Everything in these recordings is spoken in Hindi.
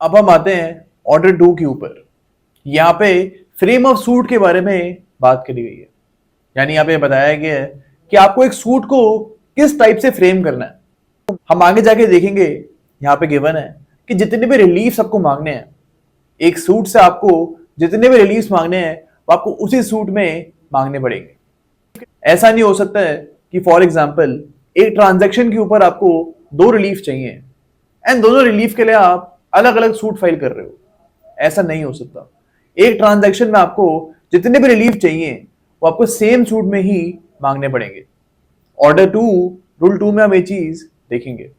अब हम आते हैं ऑर्डर 2 के ऊपर। यहाँ पे फ्रेम ऑफ सूट के बारे में बात करी गई है, यानी यहाँ पे बताया गया है कि आपको एक सूट को किस टाइप से फ्रेम करना है। हम आगे जाके देखेंगे, यहाँ पे गिवन है कि जितने भी रिलीफ आपको मांगने हैं एक सूट से, आपको जितने भी रिलीफ मांगने हैं वो आपको उसी सूट में मांगने पड़ेंगे। ऐसा नहीं हो सकता है कि फॉर एग्जाम्पल एक ट्रांजैक्शन के ऊपर आपको 2 रिलीफ चाहिए एंड दोनों रिलीफ के लिए आप अलग अलग सूट फाइल कर रहे हो। ऐसा नहीं हो सकता। एक ट्रांजैक्शन में आपको जितने भी रिलीफ चाहिए वो आपको सेम सूट में ही मांगने पड़ेंगे। ऑर्डर 2 रूल 2 में हम ये चीज देखेंगे।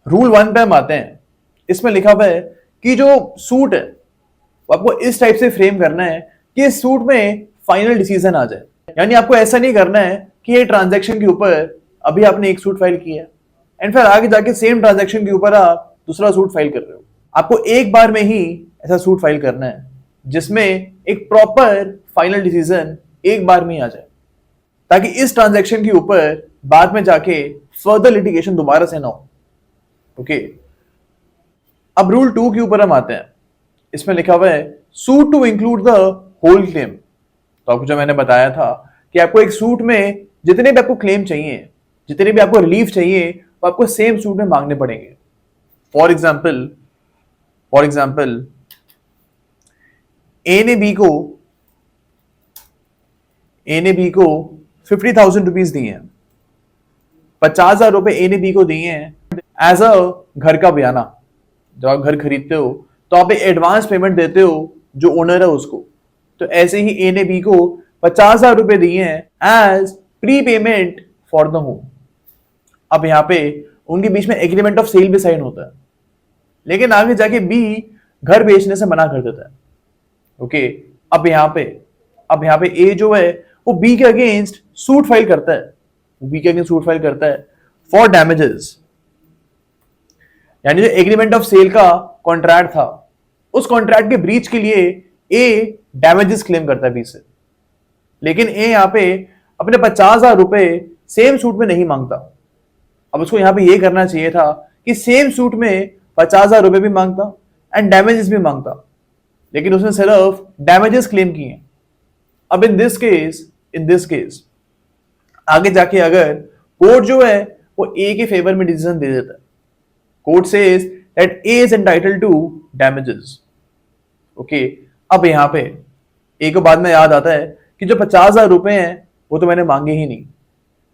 रूल 1 पे हम आते हैं। इसमें लिखा हुआ है कि जो सूट है वो आपको इस टाइप से फ्रेम करना है कि इस सूट में फाइनल डिसीजन आ जाए। यानी आपको ऐसा नहीं करना है कि ये ट्रांजैक्शन के ऊपर अभी आपने एक सूट फाइल किया एंड फिर आगे जाके सेम ट्रांजैक्शन के ऊपर आप दूसरा सूट फाइल कर रहे हो। आपको एक बार में ही ऐसा सूट फाइल करना है जिसमें एक प्रॉपर फाइनल डिसीजन एक बार में ही आ जाए, ताकि इस ट्रांजैक्शन के ऊपर बाद में जाके फर्दर लिटिगेशन दोबारा से ना हो। ओके, अब रूल 2 के ऊपर हम आते हैं। इसमें लिखा हुआ है suit to include the whole claim. तो आपको जो मैंने बताया था कि आपको एक सूट में जितने भी आपको क्लेम चाहिए, जितने भी आपको रिलीफ चाहिए, वो आपको सेम सूट में मांगने पड़ेंगे। फॉर एग्जाम्पल ए ने बी को 50,000 रुपीज दिए हैं, 50,000 रुपए ए ने बी को दिए हैं एज अ घर का बयाना। जब आप घर खरीदते हो तो आप एक एडवांस पेमेंट देते हो जो ओनर है उसको। तो ऐसे ही ए ने बी को 50,000 रुपए दिए हैं as prepayment for the home. अब यहाँ पे उनके बीच में एग्रीमेंट ऑफ सेल भी साइन होता है, लेकिन आगे जाके बी घर बेचने से मना कर देता है। ओके, अब यहाँ पे ए जो है वो बी के अगेंस्ट सूट फाइल करता है फॉर डैमेजेस। यानी जो एग्रीमेंट ऑफ सेल का कॉन्ट्रैक्ट था, उस कॉन्ट्रैक्ट के ब्रीच के लिए ए डैमेजेस क्लेम करता है बी से। लेकिन ए यहाँ पे अपने 50,000 रुपए सेम सूट में नहीं मांगता। अब उसको यहाँ पे ये करना चाहिए था कि सेम सूट में 50,000 रुपए भी मांगता एंड डैमेजेस भी मांगता, लेकिन उसने सिर्फ डैमेजेस क्लेम किए। अब इन दिस केस आगे जाके अगर कोर्ट जो है वो ए के फेवर में डिसीजन दे देता है, court says that A is entitled to damages. Okay, अब यहां पे ए को बाद में याद आता है कि जो 50,000 रुपए हैं वो तो मैंने मांगे ही नहीं।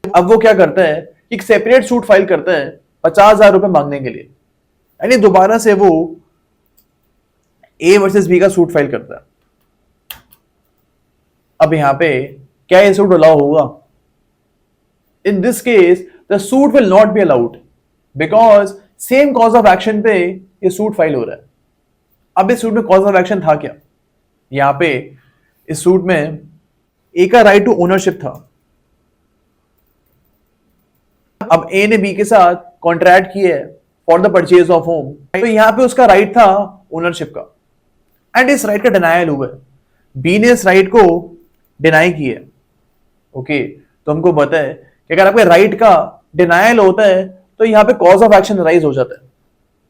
अब वो क्या करता है, एक सेपरेट सूट फाइल करता है 50,000 रुपए मांगने के लिए, यानी दोबारा से वो ए वर्सेस बी का सूट फाइल करता है। अब यहां पे क्या ये सूट अलाउ होगा? In this case the suit will not be allowed because same cause of action पे ये सूट फाइल हो रहा है। अब इस सूट में कॉज ऑफ एक्शन था क्या? यहां पे इस सूट में ए का राइट टू ओनरशिप था। अब ए ने बी के साथ कॉन्ट्रैक्ट किया है for the purchase of home, तो यहां पे उसका राइट था ओनरशिप का एंड इस राइट का डिनायल हुआ है। बी ने इस राइट को डिनाई किया है। ओके, तो हमको पता है कि अगर आपके राइट का डिनायल होता है तो यहां पे कॉज ऑफ एक्शन राइज हो जाता है।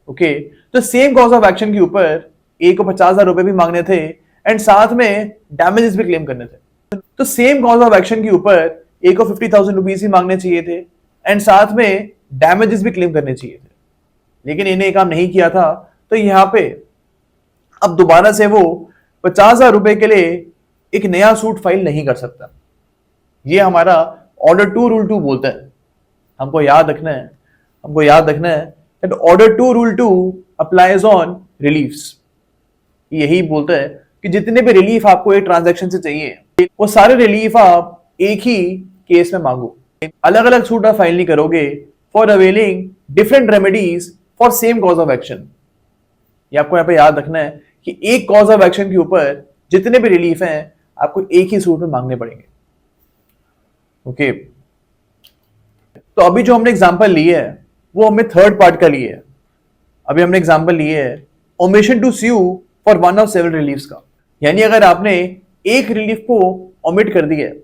ओके, तो सेम कॉज ऑफ एक्शन के ऊपर ए को 50,000 रुपए भी मांगने थे एंड साथ में डैमेजेस भी क्लेम करने थे। तो सेम कॉज ऑफ एक्शन के ऊपर ए को 50,000 रुपीज ही मांगने चाहिए थे एंड साथ में डैमेजेस भी क्लेम करने चाहिए थे, लेकिन इन्हें काम नहीं किया था। तो यहां पे अब दोबारा से वो 50,000 रुपए के लिए एक नया सूट फाइल नहीं कर सकता। ये हमारा ऑर्डर 2 रूल 2 बोलता है। हमको याद रखना है that order 2 rule 2 applies on reliefs. यही बोलता है कि जितने भी रिलीफ आपको एक ट्रांजैक्शन से चाहिए वो सारे रिलीफ आप एक ही केस में मांगो। अलग अलग सूट आप फाइल नहीं करोगे for availing different remedies for same cause of action. ये आपको यहाँ पे याद रखना है कि एक कॉज ऑफ एक्शन के ऊपर जितने भी रिलीफ हैं आपको एक ही सूट में मांगने पड़ेंगे। ओके, तो अभी जो हमने एग्जांपल लिए है वो हमें थर्ड पार्ट का लिए है। अभी हमने एग्जांपल लिए है omission to sue for one of several reliefs का। यानी अगर आपने एक रिलीफ को ओमिट कर दिया है,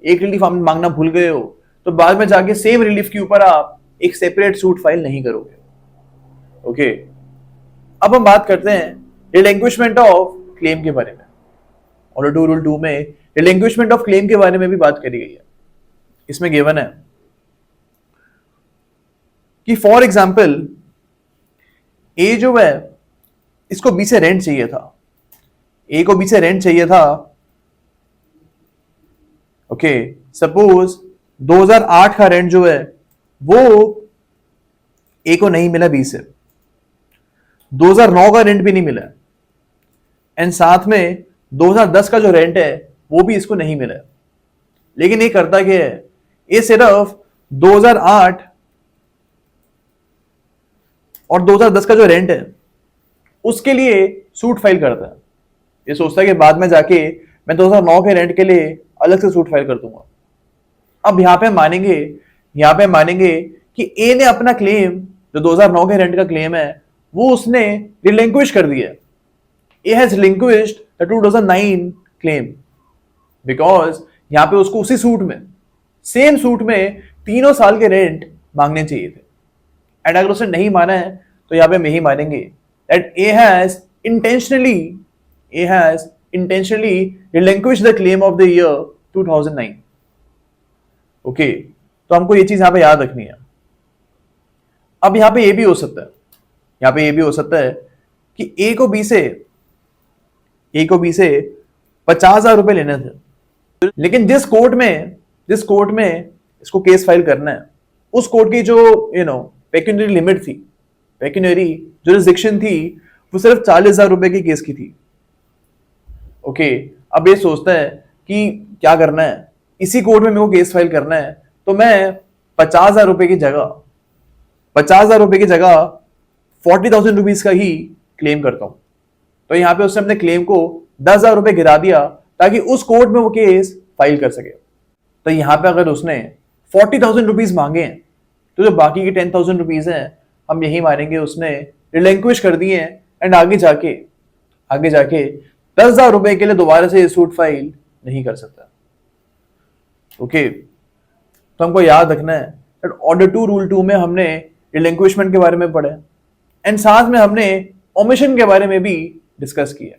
एक रिलीफ आप मांगना भूल गए हो, तो बाद में जाके सेम रिलीफ के ऊपर आप एक सेपरेट सूट फाइल नहीं करोगे। ओके, अब हम बात करते हैं रिलिंक्विशमेंट ऑफ क्लेम के बारे में। ऑर्डर टू रूल 2 में रिलिंक्विशमेंट ऑफ क्लेम के बारे में भी बात करी गई है। इसमें गिवन है कि फॉर एग्जाम्पल ए जो है इसको बी से रेंट चाहिए था, ए को बी से रेंट चाहिए था। ओके, सपोज 2008 का रेंट जो है वो ए को नहीं मिला बी से, 2009 का रेंट भी नहीं मिला, एंड साथ में 2010 का जो रेंट है वो भी इसको नहीं मिला। लेकिन ये करता क्या है, ये सिर्फ 2008 और 2010 का जो रेंट है उसके लिए सूट फाइल करता है। ये सोचता है कि बाद में जाके मैं 2009 के रेंट के लिए अलग से सूट फाइल कर दूंगा। अब यहां पे मानेंगे कि ए ने अपना क्लेम जो 2009 के रेंट का क्लेम है वो उसने रिलिंक्विश कर दिया। A has relinquished the 2009 claim because यहां पे उसको उसी सूट में, सेम सूट में 3 साल के रेंट मांगने चाहिए थे। एंड अगर उसने नहीं माना है तो यहां पे हम यही मानेंगे that A has intentionally relinquished the claim of the year 2009। Okay, तो हमको ये चीज यहां पे याद रखनी है। अब यहां पे ये भी हो सकता है कि ए को बी से 50,000 रुपए लेने थे, लेकिन जिस कोर्ट में इसको केस फाइल करना है उस कोर्ट की जो पेक्यूनियरी लिमिट थी, पेक्यूनियरी जुरिसडिक्शन थी, वो सिर्फ 40,000 रुपए की केस की थी। ओके, अब ये सोचता है कि क्या करना है, इसी कोर्ट में मेरे को केस फाइल करना है, तो मैं 50,000 रुपए की जगह 40,000 रुपीज का ही क्लेम करता हूं। तो यहां पे उसने अपने क्लेम को 10,000 रुपए गिरा दिया ताकि उस कोर्ट में वो केस फाइल कर सके। तो यहां पे अगर उसने 40,000 रुपीज मांगे तो जो बाकी के 10,000 रुपीज हैं हम यही मानेंगे उसने रिलिंक्विश कर दिए हैं, एंड आगे जाके 10,000 रुपए के लिए दोबारा से सूट फाइल नहीं कर सकता। ओके, तो हमको याद रखना है दैट ऑर्डर टू रूल 2 में हमने रिलिंक्विशमेंट के बारे में पढ़ा एंड साथ में हमने ओमिशन के बारे में भी डिस्कस किया।